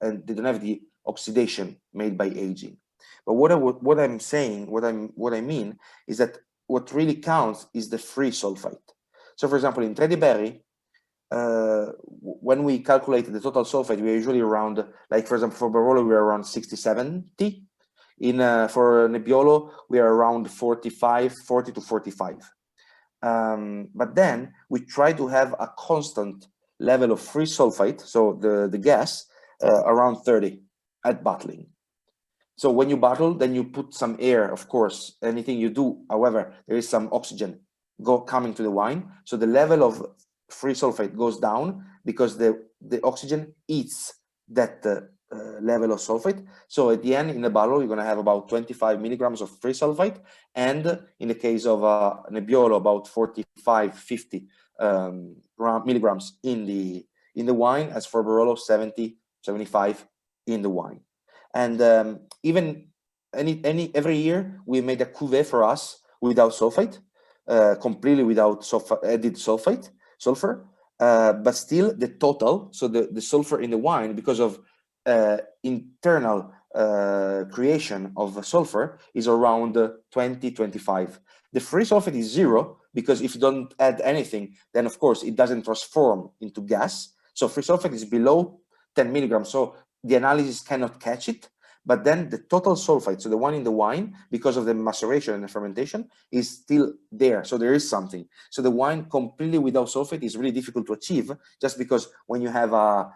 and they don't have the oxidation made by aging. But what I'm saying, what I mean is that what really counts is the free sulfite. So, for example, in Trediberri, when we calculate the total sulfite, we're usually around, like for example, for Barolo, we're around 60-70. For Nebbiolo, we are around 40 to 45. But then we try to have a constant level of free sulfite, so the gas, around 30 at bottling. So when you bottle, then you put some air, of course, anything you do, however, there is some oxygen coming to the wine. So the level of free sulfite goes down because the oxygen eats that level of sulfite. So at the end, in the bottle, you're going to have about 25 milligrams of free sulfite. And in the case of Nebbiolo, about 45, 50 milligrams in the wine. As for Barolo, 70, 75 in the wine. And even every year we made a cuvée for us without sulfite, completely without added sulfur, but still the total, so the sulfur in the wine, because of internal creation of sulfur, is around 20-25. The free sulfite is 0 because if you don't add anything, then of course it doesn't transform into gas. So free sulfite is below 10 milligrams. So the analysis cannot catch it, but then the total sulfite, so the one in the wine, because of the maceration and the fermentation, is still there. So there is something. So the wine completely without sulfite is really difficult to achieve, just because when you have a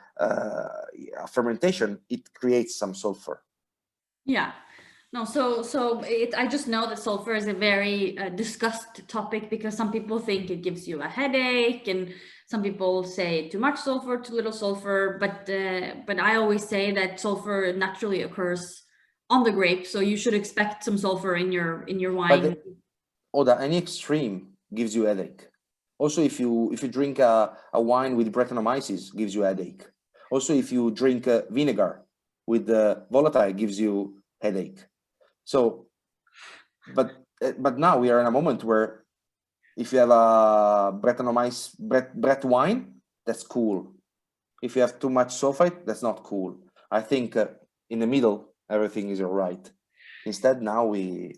fermentation, it creates some sulfur. Yeah. No, I just know that sulfur is a very discussed topic because some people think it gives you a headache, and some people say too much sulfur, too little sulfur. But I always say that sulfur naturally occurs on the grape, so you should expect some sulfur in your wine. But any extreme gives you headache. Also, if you drink a wine with Brettanomyces, gives you headache. Also, if you drink vinegar with volatile, gives you headache. So, but now we are in a moment where if you have a Brettanomyces Brett wine, that's cool. If you have too much sulfite, that's not cool. I think in the middle, everything is all right. Instead, now we,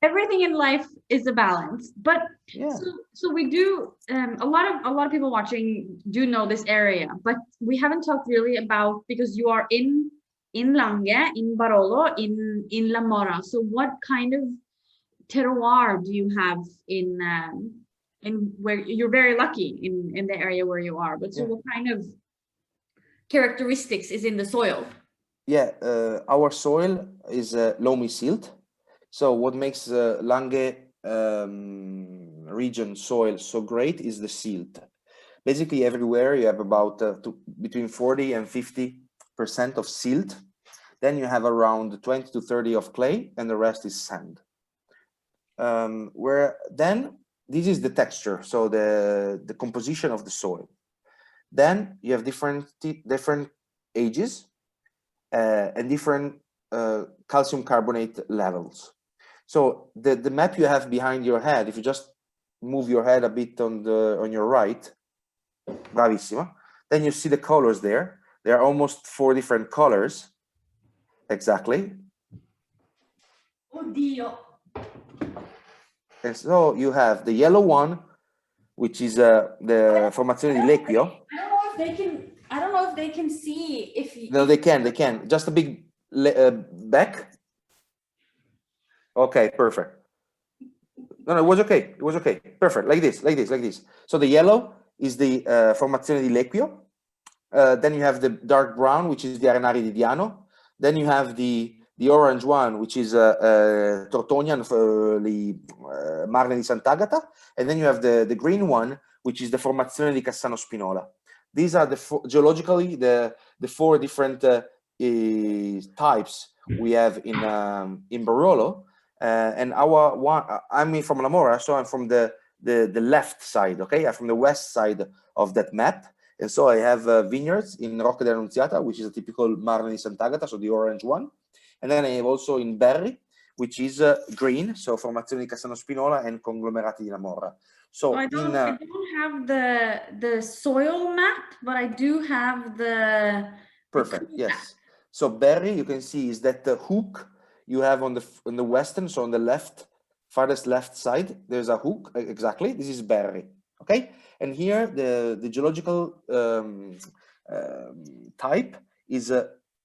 everything in life is a balance, but yeah. So we do a lot of people watching do know this area, but we haven't talked really about, because you are in Langhe, in Barolo, in La Mora. So what kind of terroir do you have in where you're very lucky in the area where you are, but so what kind of characteristics is in the soil? Yeah, our soil is loamy silt. So what makes Langhe region soil so great is the silt. Basically everywhere you have about between 40 and 50 of silt. Then you have around 20 to 30 of clay, and the rest is sand. Where then this is the texture, so the composition of the soil. Then you have different ages and different calcium carbonate levels. So the map you have behind your head, if you just move your head a bit on your right, bravissima, then you see the colors there. There are almost 4 different colors. Exactly. Oddio. And so you have the yellow one, which is the formazione di Lecchio. I don't know if they can see if you, No, they can. Just a big back. Okay, perfect. No, it was okay. It was okay. Perfect. Like this. So the yellow is the formazione di Lecchio. Then you have the dark brown, which is the Arenari di Diano. Then you have the orange one, which is Tortonian, Marne di Sant'Agata. And then you have the green one, which is the Formazione di Cassano Spinola. These are geologically the 4 different types we have in Barolo. And our one, I'm from La Mora, so I'm from the left side. Okay, I'm from the west side of that map. And so I have vineyards in Rocca dell'Annunziata, which is a typical Marne di Sant'Agata, so the orange one. And then I have also in Berri, which is green, so Formazione di Cassano Spinola and Conglomerati di La Mora. So I don't have the soil map, but I do have the perfect. Yes. So Berri, you can see, is that the hook you have on the western, so on the left, farthest left side, there's a hook. Exactly. This is Berri. Okay. And here the geological type is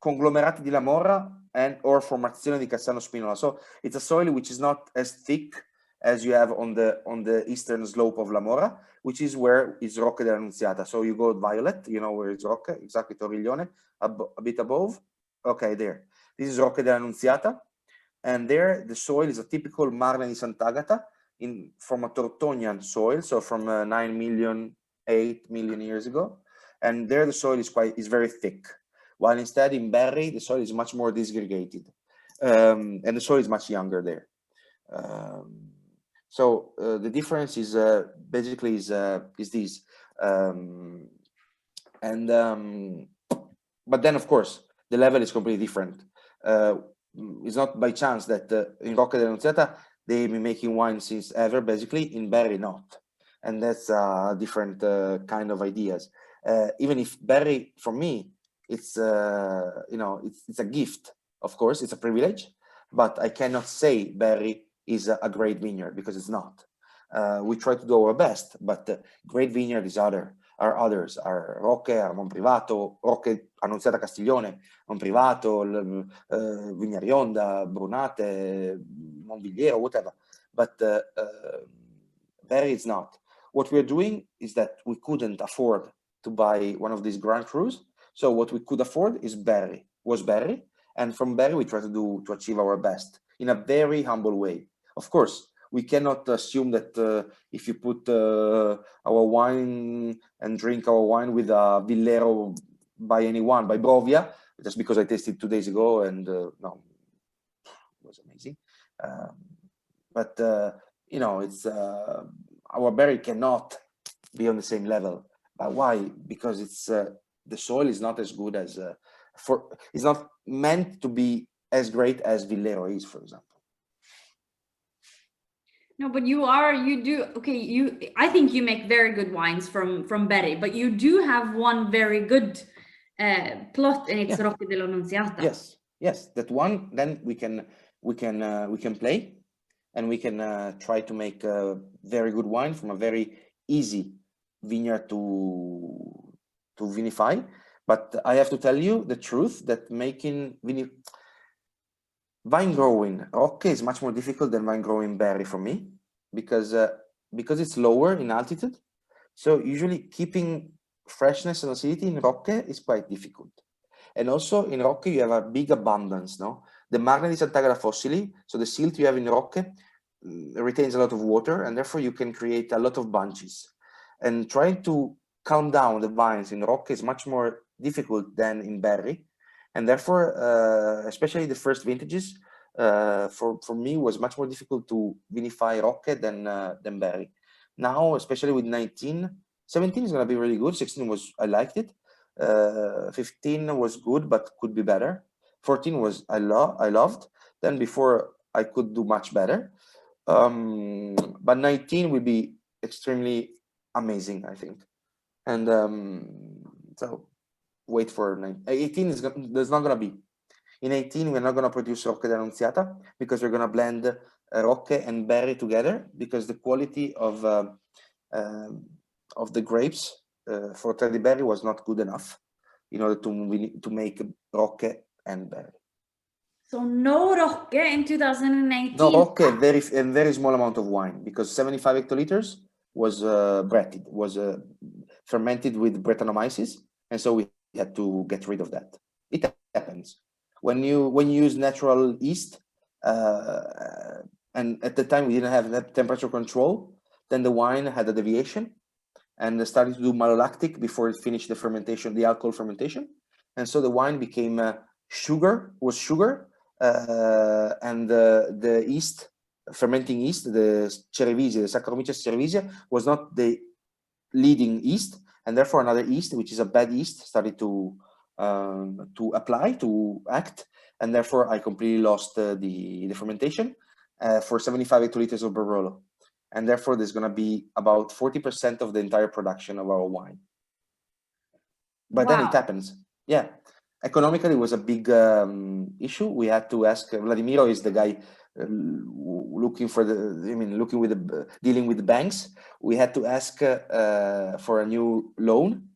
Conglomerati di La Mora and or Formazione di Cassano Spinola. So it's a soil which is not as thick as you have on the eastern slope of La Mora, which is where is Rocca dell'Annunziata. So you go violet, you know where is Rocca, exactly Toriglione, a bit above. Okay, there. This is Rocca dell'Annunziata, and there the soil is a typical Marne di Sant'Agata from a Tortonian soil, so from 9 million, 8 million years ago, and there the soil is very thick. While instead in Berri the soil is much more disgregated, and the soil is much younger there. So the difference is basically is this, but then of course the level is completely different. It's not by chance that in Rocca dell'Annunziata they've been making wine since ever, basically. In Berri not, and that's different kind of ideas. Even if Berri, for me, it's it's a gift. Of course, it's a privilege, but I cannot say Berri is a great vineyard because it's not. We try to do our best, but great vineyard is others are Rocche, are Monprivato, Rocche Annunziata Castiglione, Monprivato, Vignarionda, Brunate, Monvigliero, whatever. But Berri is not. What we're doing is that we couldn't afford to buy one of these Grand Crus. So what we could afford is Berri, and from Berri we try to achieve our best in a very humble way. Of course, we cannot assume that if you put our wine and drink our wine with a Villero by anyone, by Brovia, just because I tasted 2 days ago and no, it was amazing. But you know, it's our berry cannot be on the same level. But why? Because it's the soil is not as good as it's not meant to be as great as Villero is, for example. No, but I think you make very good wines from Berri, but you do have one very good plot, and it's Rocca dell'Annunziata. Yes, that one. Then we can play, and we can try to make a very good wine from a very easy vineyard to vinify. But I have to tell you the truth that making vine growing Rocca is much more difficult than vine growing Berri for me, because it's lower in altitude. So usually keeping freshness and acidity in Rocca is quite difficult. And also in Rocca you have a big abundance, no? The Marne di Sant'Agata fossili, so the silt you have in Rocca retains a lot of water, and therefore you can create a lot of bunches. And trying to calm down the vines in Rocca is much more difficult than in Berri, And therefore, especially the first vintages, for me was much more difficult to vinify Rocche than Berry. Now, especially with 19, 17 is going to be really good. 16 was, I liked it. 15 was good, but could be better. 14 was, I loved. Then before I could do much better. But 19 will be extremely amazing, I think. And so wait for 18 there's not going to be. In 18, we're not going to produce Rocche d'Annunziata because we're going to blend Rocche and Berry together, because the quality of the grapes for Trediberri was not good enough in order to make Rocche and Berry. So no Rocche in 2018? No Rocche, very small amount of wine, because 75 hectoliters was bretted, was fermented with Brettanomyces, and so we had to get rid of that. It happens when you use natural yeast, and at the time we didn't have that temperature control. Then the wine had a deviation and started to do malolactic before it finished the fermentation, the alcohol fermentation, and so the wine became sugar, and the yeast, fermenting yeast, the Cerevisia, the Saccharomyces cerevisia, was not the leading yeast, and therefore another yeast, which is a bad yeast, started to act, and therefore I completely lost the fermentation for 75 hectoliters of Barolo, and therefore there's going to be about 40% of the entire production of our wine. But then it happens, yeah. Economically, it was a big issue. We had to ask. Vladimiro is the guy looking for dealing with the banks. We had to ask for a new loan,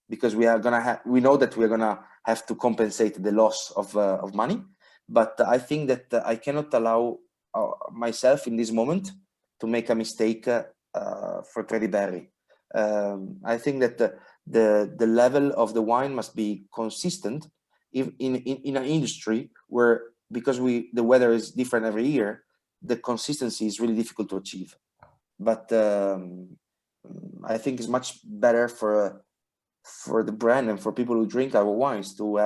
because we know that we're gonna have to compensate the loss of money. But I think that I cannot allow myself in this moment to make a mistake for Trediberri. I think that the level of the wine must be consistent in an industry where, because the weather is different every year, the consistency is really difficult to achieve. But I think it's much better for the brand and for people who drink our wines to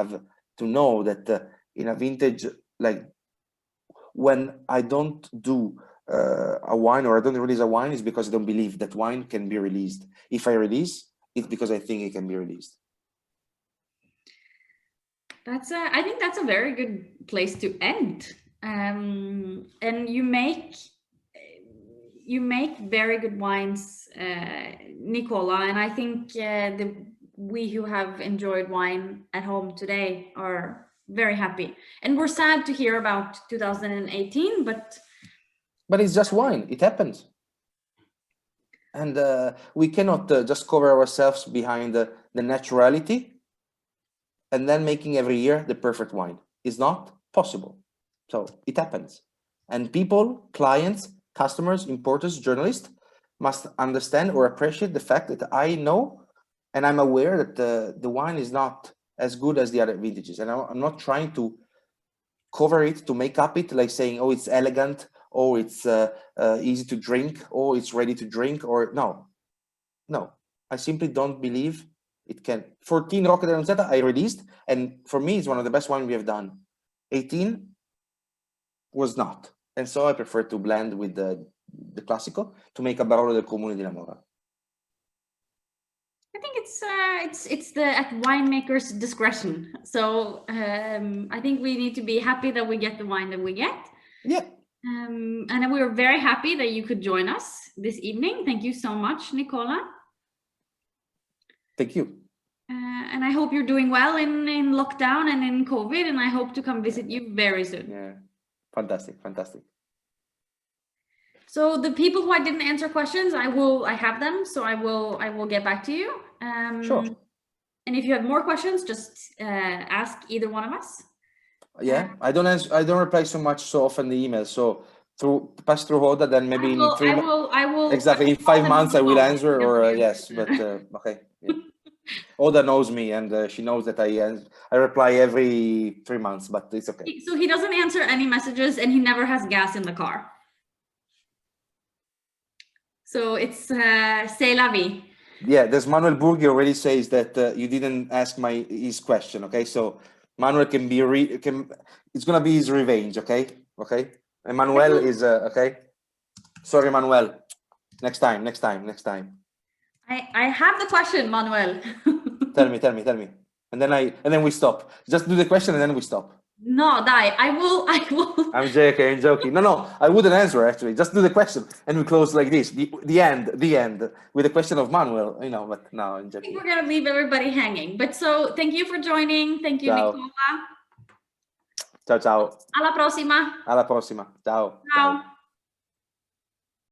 know that in a vintage, like when I don't do a wine, or I don't release a wine, is because I don't believe that wine can be released. If I release, it's because I think it can be released. I think that's a very good place to end. And you make very good wines, Nicola, and I think we who have enjoyed wine at home today are very happy. And we're sad to hear about 2018, but it's just wine. It happens. And we cannot just cover ourselves behind the naturality and then making every year the perfect wine. It's not possible. So it happens. And people, clients, customers, importers, journalists must understand or appreciate the fact that I know and I'm aware that the wine is not as good as the other vintages. And I'm not trying to cover it, to make up it, like saying, oh, it's elegant, oh, it's easy to drink, oh, it's ready to drink, or no. I simply don't believe it can. 14 Rocche d'Annunziata I released, and for me, it's one of the best wine we have done. 18 was not. And so I prefer to blend with the Classico to make a Barolo del Comune di Lamora. I think it's the at winemaker's discretion. So I think we need to be happy that we get the wine that we get. Yeah. And we were very happy that you could join us this evening. Thank you so much, Nicola. Thank you. And I hope you're doing well in lockdown and in COVID, and I hope to come visit you very soon. Yeah, fantastic. So the people who I didn't answer questions, I have them, so I will get back to you. Sure. And if you have more questions, just ask either one of us. Yeah, I don't reply so often the email. So pass through Hoda, then maybe in 3 months. I will exactly in 5 months I will answer, or yes, but okay. Yeah. Hoda knows me, and she knows that I reply every 3 months, but it's okay. So he doesn't answer any messages, and he never has gas in the car. So it's c'est la vie. Yeah, there's Manuel Burgi already says that you didn't ask his question. Okay, so Manuel can be it's gonna be his revenge, okay? Okay. And Manuel is okay. Sorry, Manuel. Next time. I have the question, Manuel. Tell me. And then we stop. Just do the question and then we stop. No, dai, I will. I'm joking. No, I wouldn't answer actually. Just do the question and we close like this. The end with the question of Manuel, you know, but no, I'm joking. I think we're gonna leave everybody hanging. But so thank you for joining. Thank you, Ciao. Nicola. Ciao. Alla prossima. Alla prossima. Ciao. Ciao.